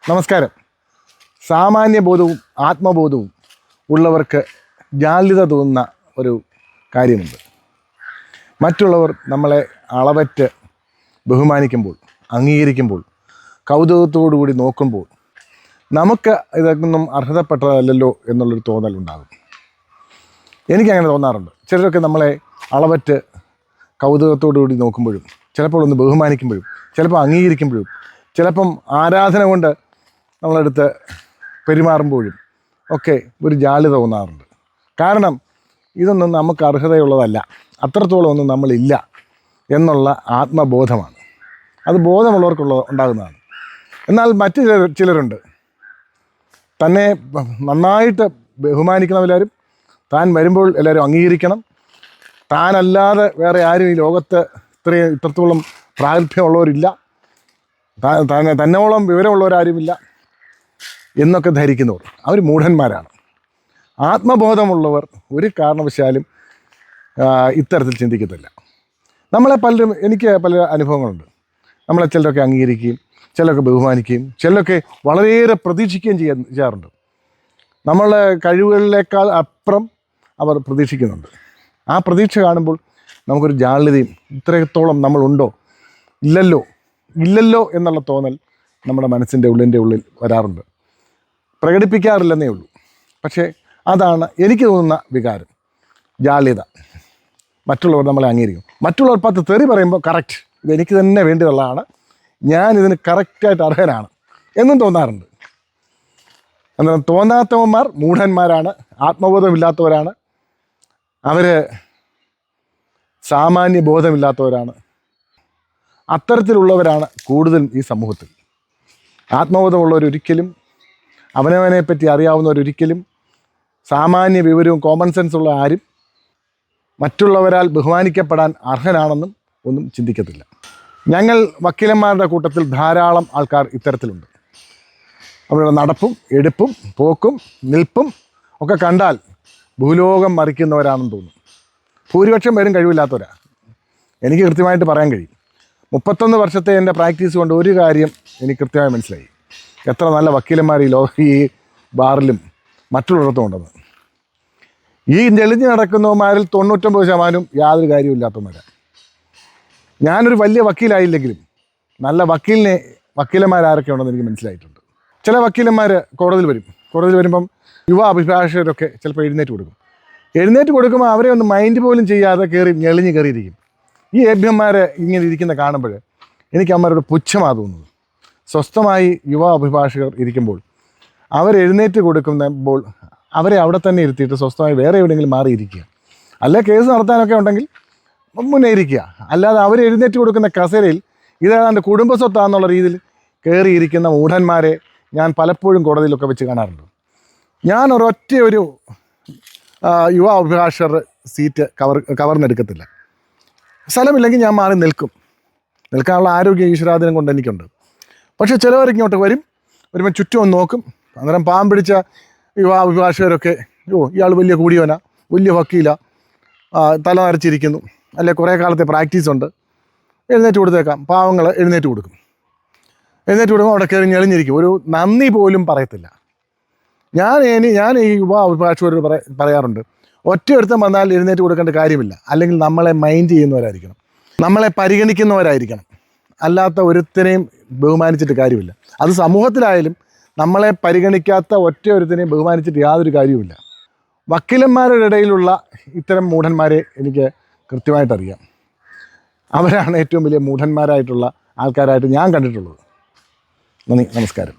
നമസ്കാരം. സാമാന്യബോധവും ആത്മബോധവും ഉള്ളവർക്ക് ജാള്യത തോന്നുന്ന ഒരു കാര്യമുണ്ട്. മറ്റുള്ളവർ നമ്മളെ അളവറ്റ് ബഹുമാനിക്കുമ്പോൾ, അംഗീകരിക്കുമ്പോൾ, കൗതുകത്തോടുകൂടി നോക്കുമ്പോൾ നമുക്ക് ഇതൊന്നും അർഹതപ്പെട്ടതല്ലല്ലോ എന്നുള്ളൊരു തോന്നലുണ്ടാകും. എനിക്കങ്ങനെ തോന്നാറുണ്ട്. ചിലരൊക്കെ നമ്മളെ അളവറ്റ് കൗതുകത്തോടുകൂടി നോക്കുമ്പോഴും, ചിലപ്പോൾ ഒന്ന് ബഹുമാനിക്കുമ്പോഴും, ചിലപ്പോൾ അംഗീകരിക്കുമ്പോഴും, ചിലപ്പം ആരാധന കൊണ്ട് നമ്മളെടുത്ത് പെരുമാറുമ്പോഴും ഒക്കെ ഒരു ജാള്യത തോന്നാറുണ്ട്. കാരണം ഇതൊന്നും നമുക്ക് അർഹതയുള്ളതല്ല, അത്രത്തോളം ഒന്നും നമ്മളില്ല എന്നുള്ള ആത്മബോധമാണ്. അത് ഉണ്ടാകുന്നതാണ്. എന്നാൽ മറ്റു ചിലരുണ്ട്, തന്നെ നന്നായിട്ട് ബഹുമാനിക്കണമെല്ലാവരും, താൻ വരുമ്പോൾ എല്ലാവരും അംഗീകരിക്കണം, താനല്ലാതെ വേറെ ആരും ഈ ലോകത്ത് ഇത്രത്തോളം പ്രാഗൽഭ്യമുള്ളവരില്ല, തന്നോളം വിവരമുള്ളവരാരുമില്ല എന്നൊക്കെ ധരിക്കുന്നവർ അവർ മൂഢന്മാരാണ്. ആത്മബോധമുള്ളവർ ഒരു കാരണവശാലും ഇത്തരത്തിൽ ചിന്തിക്കത്തില്ല. എനിക്ക് പല അനുഭവങ്ങളുണ്ട്. നമ്മളെ ചിലരൊക്കെ അംഗീകരിക്കുകയും ചിലരൊക്കെ ബഹുമാനിക്കുകയും ചിലരൊക്കെ വളരെയേറെ പ്രതീക്ഷിക്കുകയും ചെയ്യാറുണ്ട്. നമ്മളെ കഴിവുകളിലേക്കാൾ അപ്പുറം അവർ പ്രതീക്ഷിക്കുന്നുണ്ട്. ആ പ്രതീക്ഷ കാണുമ്പോൾ നമുക്കൊരു ജാള്യതയും, ഇത്രത്തോളം നമ്മളുണ്ടോ, ഇല്ലല്ലോ എന്നുള്ള തോന്നൽ നമ്മുടെ മനസ്സിൻ്റെ ഉള്ളിൽ വരാറുണ്ട്. പ്രകടിപ്പിക്കാറില്ലെന്നേ ഉള്ളൂ. പക്ഷേ അതാണ് എനിക്ക് തോന്നുന്ന വികാരം, ജാള്യത. മറ്റുള്ളവർ നമ്മളെ അംഗീകരിക്കും. മറ്റുള്ളവർ 10 തെറി പറയുമ്പോൾ കറക്റ്റ്, ഇതെനിക്ക് തന്നെ വേണ്ടിയുള്ളതാണ്, ഞാനിതിന് കറക്റ്റായിട്ട് അർഹനാണ് എന്നും തോന്നാറുണ്ട്. എന്നാൽ തോന്നാത്തവന്മാർ മൂഢന്മാരാണ്, ആത്മബോധമില്ലാത്തവരാണ്, അവർ സാമാന്യ ബോധമില്ലാത്തവരാണ്. അത്തരത്തിലുള്ളവരാണ് കൂടുതലും ഈ സമൂഹത്തിൽ. ആത്മബോധമുള്ളവരൊരിക്കലും, അവനവനെപ്പറ്റി അറിയാവുന്നവരൊരിക്കലും, സാമാന്യ വിവരവും കോമൺ സെൻസുള്ള ആരും മറ്റുള്ളവരാൽ ബഹുമാനിക്കപ്പെടാൻ അർഹനാണെന്നും ഒന്നും ചിന്തിക്കത്തില്ല. ഞങ്ങൾ വക്കീലന്മാരുടെ കൂട്ടത്തിൽ ധാരാളം ആൾക്കാർ ഇത്തരത്തിലുണ്ട്. അവരുടെ നടപ്പും എടുപ്പും പോക്കും നിൽപ്പും ഒക്കെ കണ്ടാൽ ഭൂലോകം മറിക്കുന്നവരാണെന്ന് തോന്നും. ഭൂരിപക്ഷം പേരും കഴിവില്ലാത്തവരാണ്. എനിക്ക് കൃത്യമായിട്ട് പറയാൻ കഴിയും. 31 വർഷത്തെ എൻ്റെ പ്രാക്ടീസ് കൊണ്ട് ഒരു കാര്യം എനിക്ക് കൃത്യമായി മനസ്സിലായി: എത്ര നല്ല വക്കീലന്മാർ ഈ ബാറിലും മറ്റുള്ളിടത്തും ഉണ്ടെന്ന്. ഈ ഞെളിഞ്ഞ് നടക്കുന്നവന്മാരിൽ 99% യാതൊരു കാര്യമില്ലാത്തവന്മാരാണ്. ഞാനൊരു വലിയ വക്കീലായില്ലെങ്കിലും നല്ല വക്കീലന്മാരാരൊക്കെ ഉണ്ടെന്ന് എനിക്ക് മനസ്സിലായിട്ടുണ്ട്. ചില വക്കീലന്മാർ കോടതിയിൽ വരുമ്പം യുവ അഭിഭാഷകരൊക്കെ ചിലപ്പോൾ എഴുന്നേറ്റ് കൊടുക്കുമ്പോൾ അവരെ ഒന്ന് മൈൻഡ് പോലും ചെയ്യാതെ ഞെളിഞ്ഞ് കയറിയിരിക്കും. ഈ ഏഭ്യന്മാർ ഇങ്ങനെ ഇരിക്കുന്ന കാണുമ്പോൾ എനിക്ക് അമ്മമാരോട് പുച്ഛമാണ് തോന്നുന്നത്. സ്വസ്ഥമായി യുവ അഭിഭാഷകർ ഇരിക്കുമ്പോൾ അവരെഴുന്നേറ്റ് കൊടുക്കുമ്പോൾ അവരെ അവിടെ തന്നെ ഇരുത്തിയിട്ട് സ്വസ്ഥമായി വേറെ എവിടെയെങ്കിലും മാറിയിരിക്കുക, അല്ലെ കേസ് നടത്താനൊക്കെ ഉണ്ടെങ്കിൽ മുന്നേ ഇരിക്കുക. അല്ലാതെ അവരെഴുന്നേറ്റ് കൊടുക്കുന്ന കസേരയിൽ ഇതേതാണ്ട് കുടുംബസ്വത്താന്നുള്ള രീതിയിൽ കയറിയിരിക്കുന്ന മൂഢന്മാരെ ഞാൻ പലപ്പോഴും കോടതിയിലൊക്കെ വെച്ച് കാണാറുണ്ട്. ഞാൻ ഒരു യുവ അഭിഭാഷകർ സീറ്റ് കവർന്നെടുക്കത്തില്ല. സ്ഥലമില്ലെങ്കിൽ ഞാൻ മാറി നിൽക്കാനുള്ള ആരോഗ്യ ഈശ്വരാധീനം കൊണ്ട് എനിക്കുണ്ട്. പക്ഷേ ചിലവരിങ്ങോട്ട് വരുമ്പോൾ ചുറ്റും ഒന്ന് നോക്കും. അന്നേരം പാവം പിടിച്ച യുവ അഭിഭാഷകരൊക്കെ, ഇയാൾ വലിയ കൂടിയവനാ, വലിയ വക്കീല, തല നരച്ചിരിക്കുന്നു, അല്ലെ കുറേ കാലത്തെ പ്രാക്ടീസ് ഉണ്ട്, എഴുന്നേറ്റ് കൊടുത്തേക്കാം. പാവങ്ങൾ എഴുന്നേറ്റ് കൊടുക്കുമ്പോൾ അവിടെ കയറി ഞെളിഞ്ഞിരിക്കും. ഒരു നന്ദി പോലും പറയത്തില്ല. ഞാൻ ഈ യുവ അഭിഭാഷകരോട് പറയാറുണ്ട്, ഒറ്റയൊരുത്തം വന്നാൽ എഴുന്നേറ്റ് കൊടുക്കേണ്ട കാര്യമില്ല. അല്ലെങ്കിൽ നമ്മളെ മൈൻഡ് ചെയ്യുന്നവരായിരിക്കണം, നമ്മളെ പരിഗണിക്കുന്നവരായിരിക്കണം. അല്ലാത്ത ഒരുത്തനെയും ബഹുമാനിച്ചിട്ട് കാര്യമില്ല. അത് സമൂഹത്തിലായാലും നമ്മളെ പരിഗണിക്കാത്ത ഒറ്റയൊരുത്തനെയും ബഹുമാനിച്ചിട്ട് യാതൊരു കാര്യവുമില്ല. വക്കീലന്മാരുടെ ഇടയിലുള്ള ഇത്തരം മൂഢന്മാരെ എനിക്ക് കൃത്യമായിട്ടറിയാം. അവരാണ് ഏറ്റവും വലിയ മൂഢന്മാരായിട്ടുള്ള ആൾക്കാരായിട്ട് ഞാൻ കണ്ടിട്ടുള്ളത്. നന്ദി, നമസ്കാരം.